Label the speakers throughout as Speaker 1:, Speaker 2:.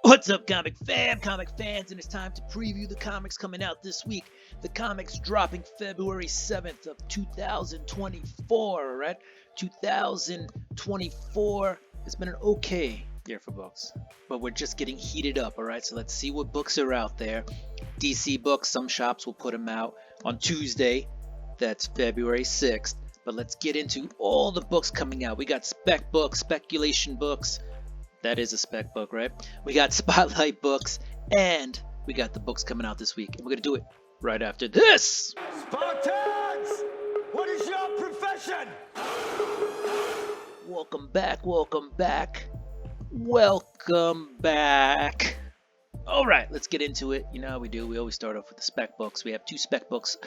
Speaker 1: What's up, comic fam, comic fans, and it's time to preview the comics coming out this week. The comics dropping February 7th of 2024, right? 2024 has been an okay year for books, but we're just getting heated up, all right? So let's see what books are out there. DC books, some shops will put them out on Tuesday, that's February 6th, but let's get into all the books coming out. We got spec books, speculation books. That is a spec book, right? We got Spotlight books, and we got the books coming out this week. And we're going to do it right after this.
Speaker 2: Spartans! What is your profession?
Speaker 1: Welcome back, welcome back, welcome back. All right, let's get into it. You know how we do. We always start off with the spec books. We have 2 spec books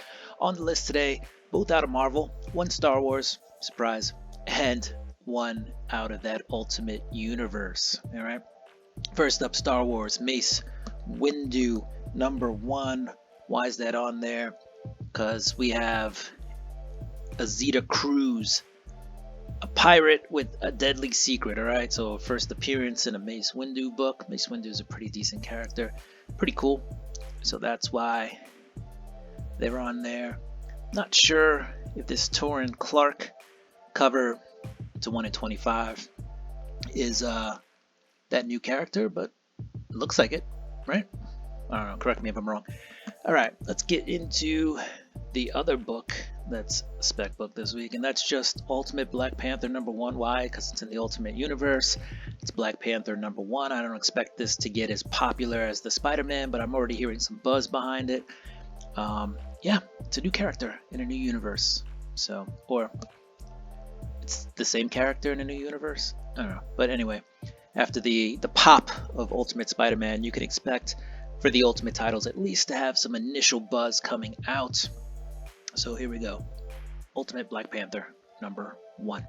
Speaker 1: on the list today, both out of Marvel. 1 Star Wars, surprise, and 1 out of that Ultimate Universe. All right. First up, Star Wars, Mace Windu, #1. Why is that on there? Because we have a Zeta Cruz, a pirate with a deadly secret. All right. So first appearance in a Mace Windu book. Mace Windu is a pretty decent character, pretty cool. So that's why they're on there. Not sure if this Torrin Clark cover to 1 in 25 is that new character, but it looks like it, right? I don't know, correct me if I'm wrong. All right, let's get into the other book that's a spec book this week, and that's just Ultimate Black Panther #1. Why? Because it's in the Ultimate Universe. It's Black Panther #1. I don't expect this to get as popular as the Spider-Man, but I'm already hearing some buzz behind it. Yeah, it's a new character in a new universe. So, or it's the same character in a new universe? I don't know. But anyway, after the pop of Ultimate Spider-Man, you can expect for the Ultimate titles at least to have some initial buzz coming out. So here we go. Ultimate Black Panther #1.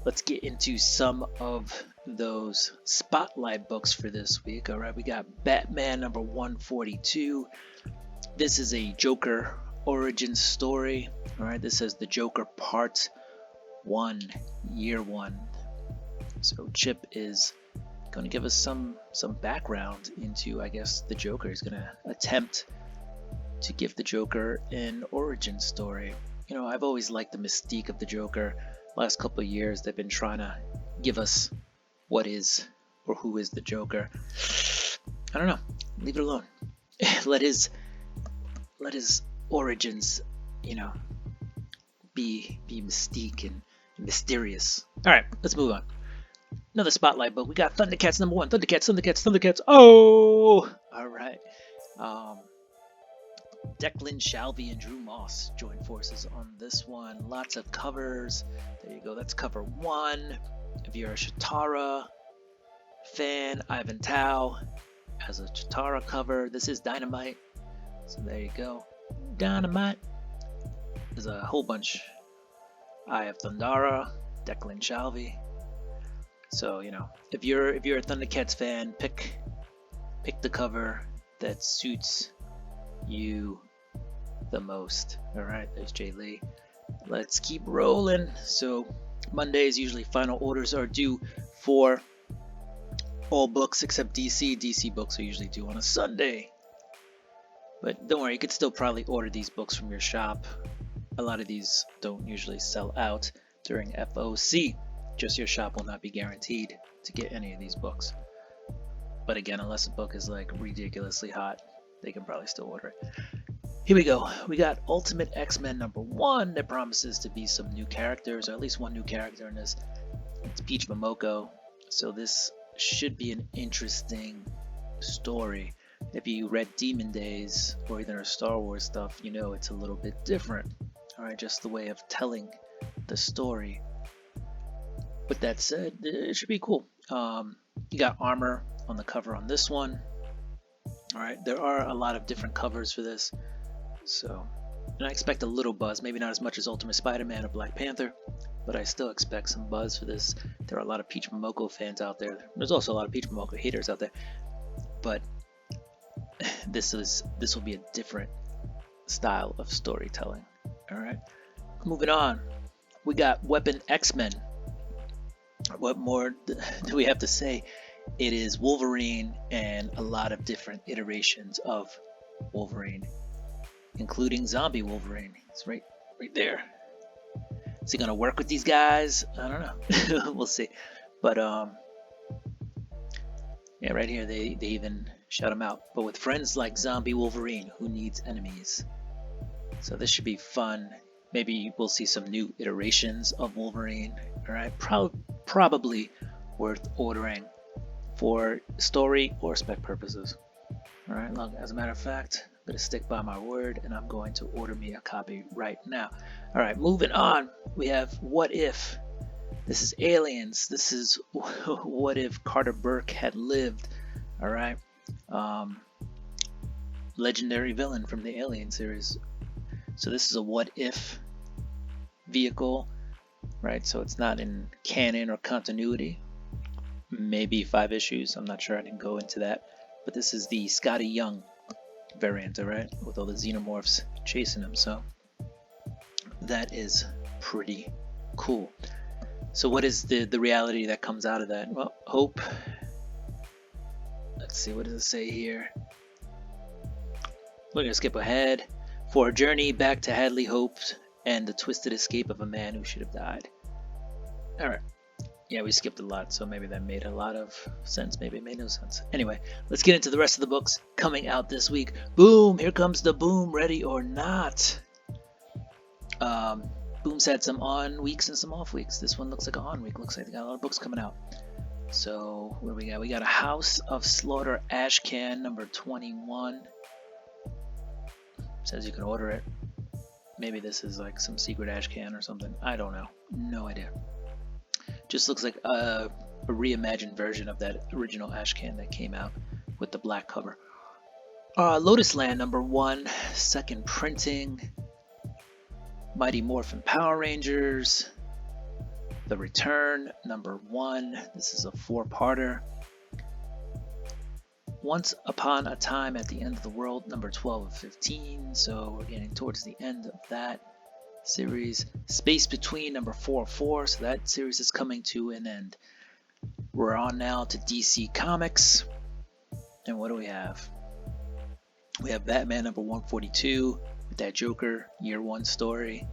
Speaker 1: Let's get into some of those Spotlight books for this week. All right, we got Batman #142. This is a Joker origin story. All right, this says the Joker Part 1, Year 1. So Chip is going to give us some background into, I guess, the Joker. He's going to attempt to give the Joker an origin story. You know, I've always liked the mystique of the Joker. Last couple of years, they've been trying to give us what is or who is the Joker. I don't know. Leave it alone. Let his origins, you know, be mystique and mysterious. All right, let's move on. Another Spotlight book. We got Thundercats #1. Thundercats. Oh, all right. Declan Shalvey and Drew Moss join forces on this one. Lots of covers. There you go. That's cover 1. If you're a Chitara fan, Ivan Tao has a Chitara cover. This is Dynamite. So there you go. Dynamite. There's a whole bunch. Eye of Thundara, Declan Shalvey. So, you know, if you're a Thundercats fan, pick the cover that suits you the most. All right, there's Jay Lee. Let's keep rolling. So Mondays usually final orders are due for all books except DC. DC books are usually due on a Sunday. But don't worry, you could still probably order these books from your shop. A lot of these don't usually sell out during FOC. Just your shop will not be guaranteed to get any of these books. But again, unless a book is like ridiculously hot, they can probably still order it. Here we go. We got Ultimate X-Men #1. There promises to be some new characters, or at least 1 new character in this. It's Peach Momoko. So this should be an interesting story. If you read Demon Days or either Star Wars stuff, you know it's a little bit different. Alright, just the way of telling the story. With that said, it should be cool. You got armor on the cover on this one. Alright, there are a lot of different covers for this. So, and I expect a little buzz, maybe not as much as Ultimate Spider-Man or Black Panther, but I still expect some buzz for this. There are a lot of Peach Momoko fans out there. There's also a lot of Peach Momoko haters out there. But this will be a different style of storytelling. Alright, moving on. We got Weapon X-Men. What more do we have to say? It is Wolverine and a lot of different iterations of Wolverine, including zombie Wolverine. It's right there. Is he gonna work with these guys? I don't know. We'll see. But yeah, right here they even shout him out. But with friends like zombie Wolverine, who needs enemies? So this should be fun. Maybe we'll see some new iterations of Wolverine. All right, probably worth ordering for story or spec purposes. All right, look, as a matter of fact, I'm going to stick by my word and I'm going to order me a copy right now. All right, moving on. We have What If. This is Aliens. This is what if Carter Burke had lived. All right. Legendary villain from the Alien series. So this is a what if vehicle, right? So it's not in canon or continuity. Maybe 5 issues. I'm not sure. I didn't go into that. But this is the Scotty Young variant, all right, with all the xenomorphs chasing him. So that is pretty cool. So what is the reality that comes out of that? Well, hope. Let's see, what does it say here? We're gonna skip ahead. For a journey back to Hadley Hope and the twisted escape of a man who should have died. All right. Yeah, we skipped a lot, so maybe that made a lot of sense. Maybe it made no sense. Anyway, let's get into the rest of the books coming out this week. Boom! Here comes the boom. Ready or not? Boom's had some on weeks and some off weeks. This one looks like an on week. Looks like they got a lot of books coming out. So what do we got? We got a House of Slaughter Ashcan number 21. Says you can order it. Maybe this is like some secret Ashcan or something. I don't know. No idea. Just looks like a reimagined version of that original Ashcan that came out with the black cover. Lotus Land number 1, second printing. Mighty Morphin Power Rangers, The Return number 1. This is a 4-parter. Once Upon a Time at the End of the World number 12 of 15. So we're getting towards the end of that series. Space Between number 4 of 4. So that series is coming to an end. We're on now to DC Comics. And what do we have? We have Batman number 142 with that Joker Year 1 story.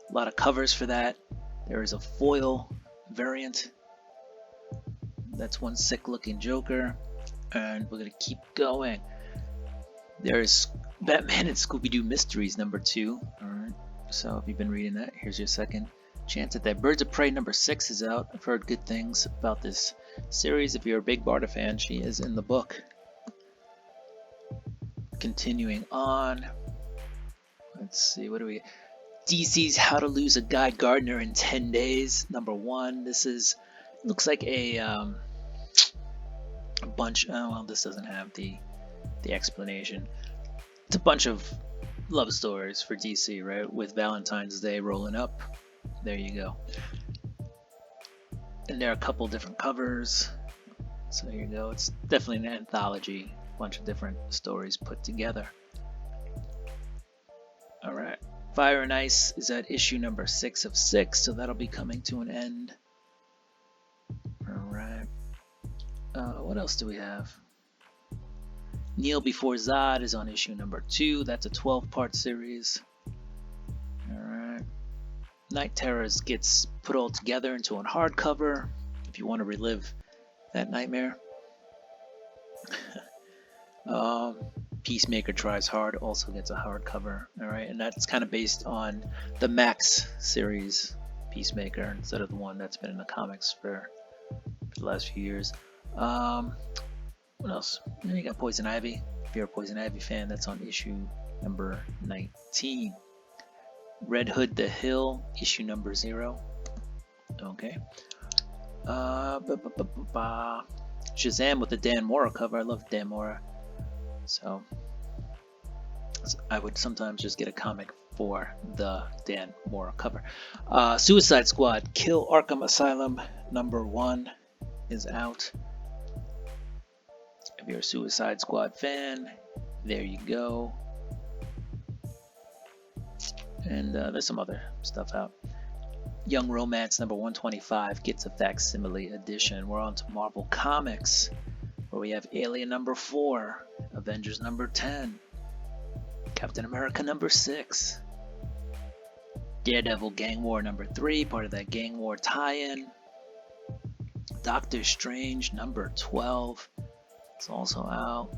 Speaker 1: A lot of covers for that. There is a foil variant. That's one sick looking Joker. And we're going to keep going. There's Batman and Scooby-Doo Mysteries number 2. Alright, so if you've been reading that, here's your second chance at that. Birds of Prey number 6 is out. I've heard good things about this series. If you're a big Barda fan, she is in the book. Continuing on. Let's see, what do we... DC's How to Lose a Guy Gardner in 10 Days, number 1. This is... looks like a bunch... oh, well, this doesn't have the explanation. It's a bunch of love stories for DC, right? With Valentine's Day rolling up. There you go. And there are a couple different covers. So here you go. It's definitely an anthology. Bunch of different stories put together. Alright. Fire and Ice is at issue number 6 of 6, so that'll be coming to an end. Alright. What else do we have? Kneel Before Zod is on issue number 2. That's a 12-part series. Alright. Night Terrors gets put all together into a hardcover if you want to relive that nightmare. Peacemaker Tries Hard also gets a hardcover. Alright, and that's kind of based on the Max series Peacemaker instead of the one that's been in the comics for the last few years. What else? You got Poison Ivy. If you're a Poison Ivy fan, that's on issue number 19. Red Hood the Hill, issue number 0. Okay. Shazam with the Dan Mora cover. I love Dan Mora. So I would sometimes just get a comic for the Dan Mora cover. Suicide Squad Kill Arkham Asylum number 1 is out. If you're a Suicide Squad fan, there you go. And there's some other stuff out. Young Romance number 125 gets a facsimile edition. We're on to Marvel Comics, where we have Alien number 4, Avengers number 10, Captain America number 6, Daredevil Gang War number 3, part of that Gang War tie-in, Doctor Strange number 12, it's also out.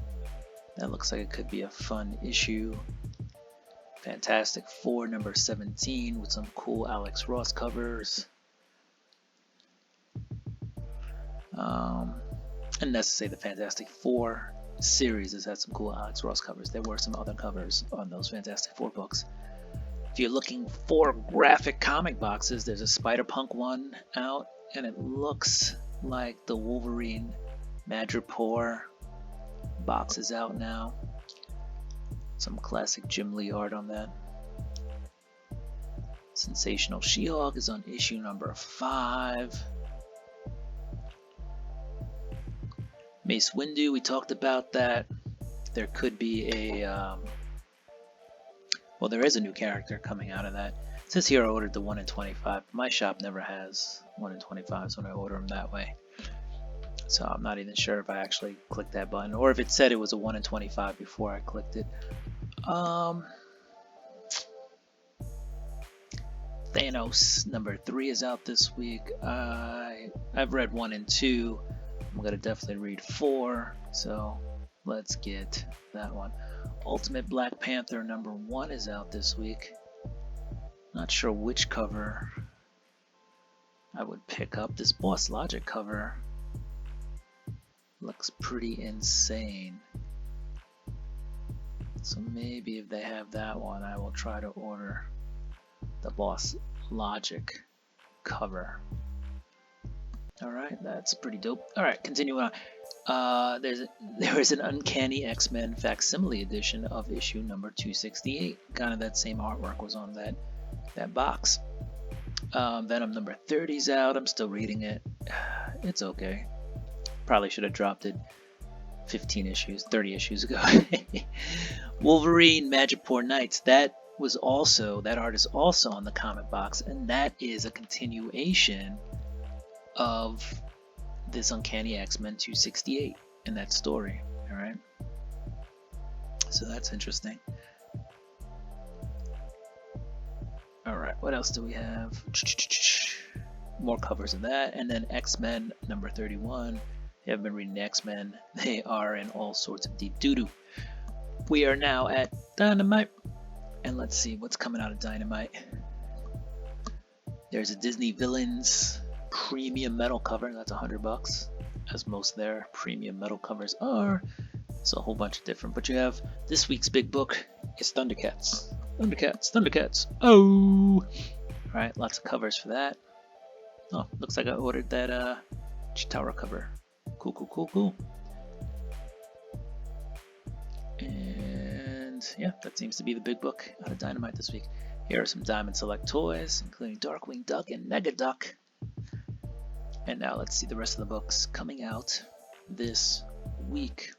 Speaker 1: That looks like it could be a fun issue. Fantastic Four number 17 with some cool Alex Ross covers. And that's to say the Fantastic Four series has had some cool Alex Ross covers. There were some other covers on those Fantastic Four books. If you're looking for graphic comic boxes, there's a Spider-Punk one out, and it looks like the Wolverine Madripoor box is out now. Some classic Jim Lee art on that. Sensational She-Hulk is on issue number 5. Mace Windu, we talked about that. There could be a... well, there is a new character coming out of that. It says here I ordered the 1 in 25. My shop never has 1 in 25s when I order them that way. So I'm not even sure if I actually clicked that button, or if it said it was a 1 in 25 before I clicked it. Thanos number 3 is out this week. I've read 1 and 2. I'm gonna definitely read 4. So let's get that one. Ultimate Black Panther number 1 is out this week. Not sure which cover I would pick up. This Boss Logic cover looks pretty insane. So maybe if they have that one, I will try to order the Boss Logic cover. Alright, that's pretty dope. Alright, continuing on. There is an Uncanny X-Men facsimile edition of issue number 268. Kind of that same artwork was on that box. Venom number 30 is out. I'm still reading it. It's okay. Probably should have dropped it 30 issues ago. Wolverine Madripoor Nights. That art is also on the comic box, and that is a continuation of this Uncanny X-Men 268 in that story. All right, so that's interesting. All right, what else do we have? More covers of that, and then X-Men number 31. If you haven't been reading X-Men, they are in all sorts of deep doo-doo. We are now at Dynamite, and let's see what's coming out of Dynamite. There's a Disney Villains premium metal cover. That's $100, as most of their premium metal covers are. It's a whole bunch of different, but you have this week's big book is Thundercats. Thundercats. Oh! Alright, lots of covers for that. Oh, looks like I ordered that Chitara cover. Cool. And yeah, that seems to be the big book out of Dynamite this week. Here are some Diamond Select toys, including Darkwing Duck and Negaduck. And now let's see the rest of the books coming out this week.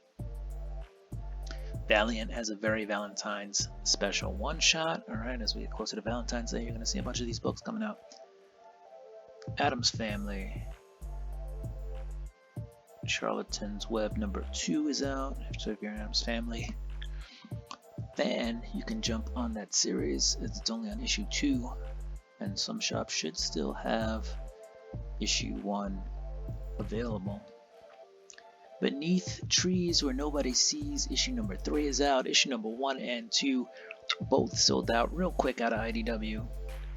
Speaker 1: Valiant has a Very Valentine's special one-shot. Alright, as we get closer to Valentine's Day, you're going to see a bunch of these books coming out. Addams Family. Charlatan's Web number 2 is out. So if you're an Addams Family fan, you can jump on that series. It's only on issue 2, and some shops should still have issue 1 available. Beneath Trees Where Nobody Sees, issue number 3 is out. Issue number 1 and 2 both sold out real quick out of IDW.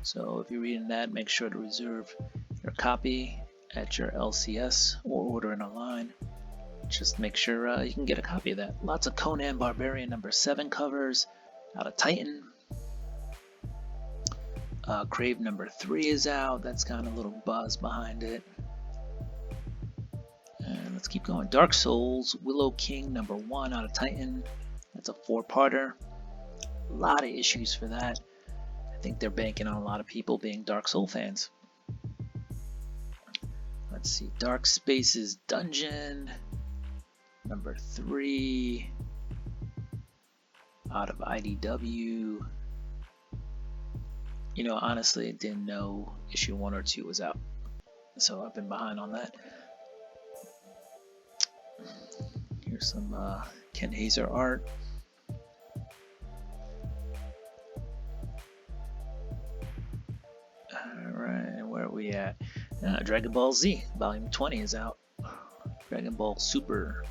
Speaker 1: So if you're reading that, make sure to reserve your copy at your LCS or order it online. Just make sure you can get a copy of that. Lots of Conan Barbarian number 7 covers out of Titan. Crave number 3 is out. That's got a little buzz behind it. And let's keep going. Dark Souls, Willow King number 1 out of Titan. That's a 4-parter. A lot of issues for that. I think they're banking on a lot of people being Dark Soul fans. Let's see. Dark Spaces Dungeon number 3 out of IDW. You know, honestly, didn't know issue 1 or 2 was out, so I've been behind on that. Here's some Ken Hazer art. Alright, where are we at? Dragon Ball Z, Volume 20 is out. Dragon Ball Super.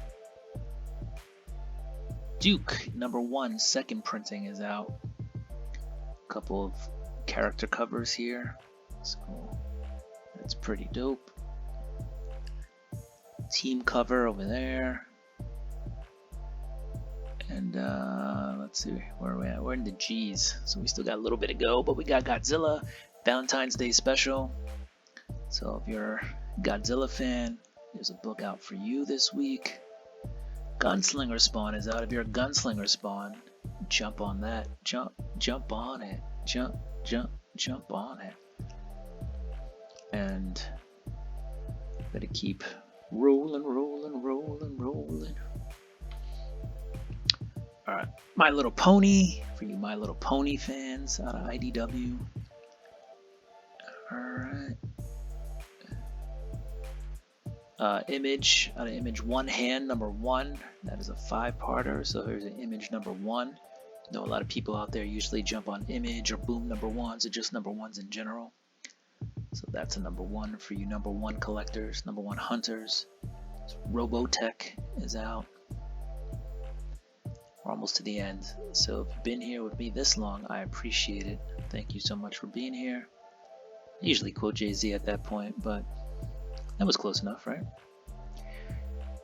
Speaker 1: Duke, #1, second printing is out. A couple of character covers here, so that's pretty dope. Team cover over there. And let's see, where are we at? We're in the G's, so we still got a little bit to go, but we got Godzilla Valentine's Day special. So if you're a Godzilla fan, there's a book out for you this week. Gunslinger Spawn is out. If you're a Gunslinger Spawn, jump on that. Jump on it. Jump on it. And gotta keep rolling. Alright, My Little Pony, for you My Little Pony fans out of IDW. Alright. Image, out of Image One Hand, #1. That is a 5-parter, so here's an Image #1. I know a lot of people out there usually jump on Image or Boom #1s or just #1s in general. So that's a #1 for you #1 collectors, #1 hunters. Robotech is out. We're almost to the end. So if you've been here with me this long, I appreciate it. Thank you so much for being here. I usually quote Jay-Z at that point, but that was close enough, right?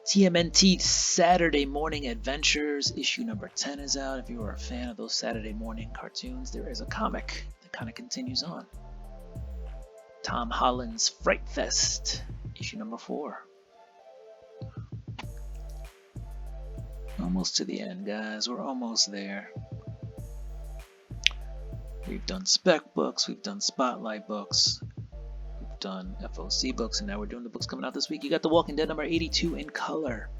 Speaker 1: TMNT Saturday Morning Adventures, issue #10 is out. If you are a fan of those Saturday morning cartoons, there is a comic that kind of continues on. Tom Holland's Fright Fest, issue #4. Almost to the end, guys. We're almost there. We've done spec books, we've done spotlight books, we've done FOC books, and now we're doing the books coming out this week. You got The Walking Dead #82 in color.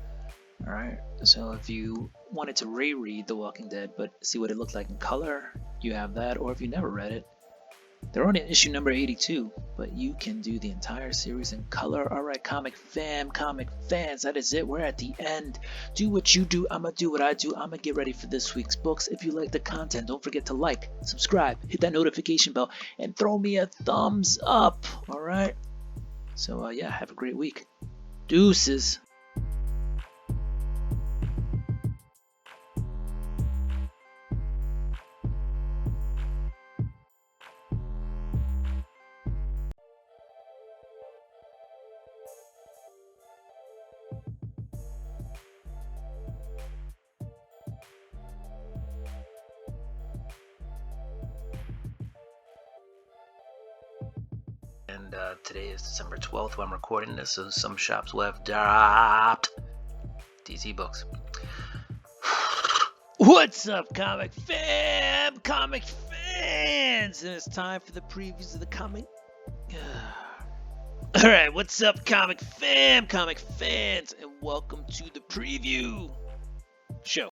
Speaker 1: Alright, so if you wanted to reread The Walking Dead but see what it looked like in color, you have that. Or if you never read it, they're only in issue #82, but you can do the entire series in color. Alright, comic fans, that is it. We're at the end. Do what you do, I'ma do what I do. I'ma get ready for this week's books. If you like the content, don't forget to like, subscribe, hit that notification bell, and throw me a thumbs up. Alright, so yeah, have a great week. Deuces. And today is December 12th when I'm recording this, so some shops will have dropped DC books. What's up, comic fans? And it's time for the previews of the comic. Alright, what's up, comic fans? And welcome to the preview show.